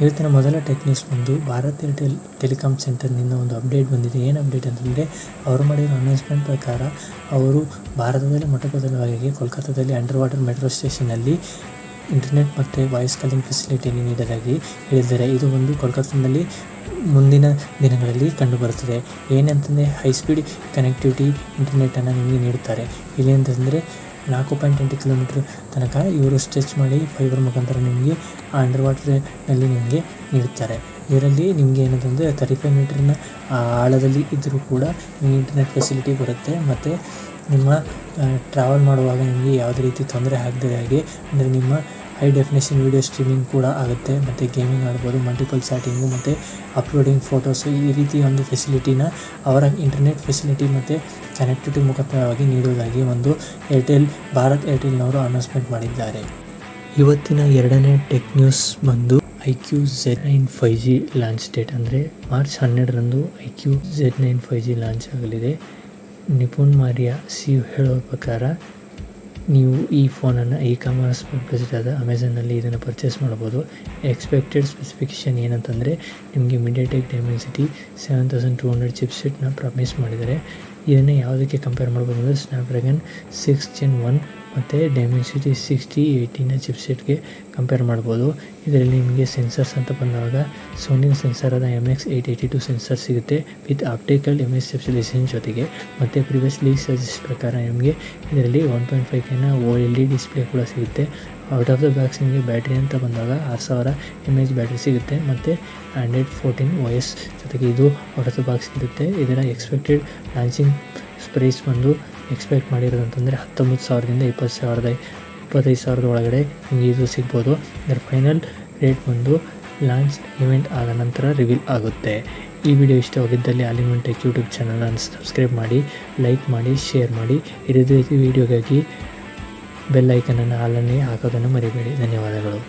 ಇವತ್ತಿನ ಮೊದಲ tech news ಬಂದು ಭಾರತ್ ಏರ್ಟೆಲ್ ಟೆಲಿಕಾಂ ಸೆಂಟರ್ನಿಂದ ಒಂದು ಅಪ್ಡೇಟ್ ಬಂದಿದೆ. ಏನು ಅಪ್ಡೇಟ್ ಅಂತಂದರೆ, ಅವರು ಮಾಡಿರೋ ಅನೌನ್ಸ್ಮೆಂಟ್ ಪ್ರಕಾರ ಅವರು ಭಾರತದಲ್ಲಿ ಮೊಟ್ಟಮೊದಲವಾಗಿ ಕೋಲ್ಕತ್ತಾದಲ್ಲಿ ಅಂಡರ್ ವಾಟರ್ ಮೆಟ್ರೋ ಸ್ಟೇಷನಲ್ಲಿ ಇಂಟರ್ನೆಟ್ ಮತ್ತು ವಾಯ್ಸ್ ಕಾಲಿಂಗ್ ಫೆಸಿಲಿಟಿಯನ್ನು ನೀಡಲಾಗಿ ಹೇಳಿದ್ದಾರೆ. ಇದು ಒಂದು ಕೋಲ್ಕತ್ತಾದಲ್ಲಿ ಮುಂದಿನ ದಿನಗಳಲ್ಲಿ ಕಂಡುಬರುತ್ತದೆ. ಏನಂತಂದರೆ, ಹೈ ಸ್ಪೀಡ್ ಕನೆಕ್ಟಿವಿಟಿ ಇಂಟರ್ನೆಟನ್ನು ನಿಮಗೆ ನೀಡುತ್ತಾರೆ. ಇಲ್ಲಿ ಅಂತಂದರೆ 4.8 ಕಿಲೋಮೀಟ್ರ್ ತನಕ ಇವರು ಸ್ಟ್ರೆಚ್ ಮಾಡಿ ಫೈಬರ್ ಮುಖಾಂತರ ನಿಮಗೆ ಅಂಡರ್ ವಾಟರ್ನಲ್ಲಿ ನಿಮಗೆ ನೀಡುತ್ತಾರೆ. ಇದರಲ್ಲಿ ನಿಮಗೆ ಏನಂತಂದರೆ 35 ಮೀಟ್ರಿನ ಆಳದಲ್ಲಿ ಇದ್ದರೂ ಕೂಡ ನಿಮಗೆ ಇಂಟರ್ನೆಟ್ ಫೆಸಿಲಿಟಿ ಬರುತ್ತೆ. ಮತ್ತು ನಿಮ್ಮ ಟ್ರಾವೆಲ್ ಮಾಡುವಾಗ ನಿಮಗೆ ಯಾವುದೇ ರೀತಿ ತೊಂದರೆ ಆಗದ ಹಾಗೆ, ಅಂದರೆ ನಿಮ್ಮ ಹೈ ಡೆಫಿನೇಷನ್ ವೀಡಿಯೋ ಸ್ಟ್ರೀಮಿಂಗ್ ಕೂಡ ಆಗುತ್ತೆ. ಮತ್ತು ಗೇಮಿಂಗ್ ಆಡ್ಬೋದು, ಮಲ್ಟಿಪಲ್ ಚಾಟಿಂಗು ಮತ್ತು ಅಪ್ಲೋಡಿಂಗ್ ಫೋಟೋಸು, ಈ ರೀತಿ ಒಂದು ಫೆಸಿಲಿಟಿನ ಅವರ ಇಂಟರ್ನೆಟ್ ಫೆಸಿಲಿಟಿ ಮತ್ತು ಕನೆಕ್ಟಿವಿಟಿ ಮುಖಾಂತರವಾಗಿ ನೀಡುವುದಾಗಿ ಒಂದು ಭಾರತ್ ಏರ್ಟೆಲ್ನವರು ಅನೌನ್ಸ್ಮೆಂಟ್ ಮಾಡಿದ್ದಾರೆ. ಇವತ್ತಿನ ಎರಡನೇ ಟೆಕ್ ನ್ಯೂಸ್ ಬಂದು iQ Z9 5G launch date, ಅಂದರೆ ಮಾರ್ಚ್ 12ರಂದು iQ Z9 5G ಲಾಂಚ್ ಆಗಲಿದೆ. ನಿಪುಣ್ ಮಾರಿಯಾ ಸಿಇಒ ಹೇಳೋ ಪ್ರಕಾರ ನೀವು ಈ ಫೋನನ್ನು ಇ-ಕಾಮರ್ಸ್ ವೆಬ್ಸೈಟ್ ಆದ ಅಮೆಝಾನಲ್ಲಿ ಇದನ್ನು ಪರ್ಚೇಸ್ ಮಾಡ್ಬೋದು. ಎಕ್ಸ್ಪೆಕ್ಟೆಡ್ ಸ್ಪೆಸಿಫಿಕೇಷನ್ ಏನಂತಂದರೆ, ನಿಮಗೆ MediaTek Dimensity 7200 ಚಿಪ್ಸೆಟ್ನ ಪ್ರಾಮಿಸ್ ಮಾಡಿದ್ದಾರೆ. ಇದನ್ನು ಯಾವುದಕ್ಕೆ ಕಂಪೇರ್ ಮಾಡ್ಬೋದು ಅಂದರೆ, ಸ್ನ್ಯಾಪ್ಡ್ರ್ಯಾಗನ್ 6 Gen 1 ಮತ್ತು Dimensity 6080ನ ಚಿಪ್ಸೆಟ್ಗೆ ಕಂಪೇರ್ ಮಾಡ್ಬೋದು. ಇದರಲ್ಲಿ ನಿಮಗೆ ಸೆನ್ಸರ್ಸ್ ಅಂತ ಬಂದಾಗ ಸೋನಿನ ಸೆನ್ಸರ್ ಆದ MX882 ಸೆನ್ಸರ್ ಸಿಗುತ್ತೆ ವಿತ್ ಆಪ್ಟಿಕಲ್ ಇಮೇಜ್ ಸ್ಟೆಬಿಲೈಸೇಷನ್ ಜೊತೆಗೆ. ಮತ್ತು ಪ್ರಿವಿಯಸ್ಲಿ ಸಜೆಸ್ಟ್ ಪ್ರಕಾರ ನಿಮಗೆ ಇದರಲ್ಲಿ 1.5K OLED ಡಿಸ್ಪ್ಲೇ ಕೂಡ ಸಿಗುತ್ತೆ. ಔಟ್ ಆಫ್ ದ ಬಾಕ್ಸ್ ನಿಮಗೆ ಬ್ಯಾಟ್ರಿ ಅಂತ ಬಂದಾಗ 6000 mAh ಬ್ಯಾಟ್ರಿ ಸಿಗುತ್ತೆ. ಮತ್ತು Android 14 OS ಜೊತೆಗೆ ಇದು ಔಟ್ ಆಫ್ ದ ಬಾಕ್ಸ್ ಇರುತ್ತೆ. ಇದರ ಎಕ್ಸ್ಪೆಕ್ಟೆಡ್ ಲಾಂಚಿಂಗ್ ಪ್ರೈಸ್ ಬಂದು ಎಕ್ಸ್ಪೆಕ್ಟ್ ಮಾಡಿರೋದಂತಂದರೆ 19,000ದಿಂದ 25,000 ಒಳಗಡೆ ನಿಮಗೆ ಇದು ಸಿಗ್ಬೋದು. ಇದರ ಫೈನಲ್ ರೇಟ್ ಬಂದು ಲಾಂಚ್ ಇವೆಂಟ್ ಆದ ನಂತರ ರಿವೀಲ್ ಆಗುತ್ತೆ. ಈ ವಿಡಿಯೋ ಇಷ್ಟವಾಗಿದ್ದಲ್ಲಿ all in one tech YouTube ಚಾನಲನ್ನು ಸಬ್ಸ್ಕ್ರೈಬ್ ಮಾಡಿ, ಲೈಕ್ ಮಾಡಿ, ಶೇರ್ ಮಾಡಿ. ಇದೇ ರೀತಿ ವಿಡಿಯೋಗಾಗಿ ಬೆಲ್ ಐಕನನ್ನು ಹಾಲನ್ನೇ ಹಾಕೋದನ್ನು ಮರಿಬೇಡಿ. ಧನ್ಯವಾದಗಳು.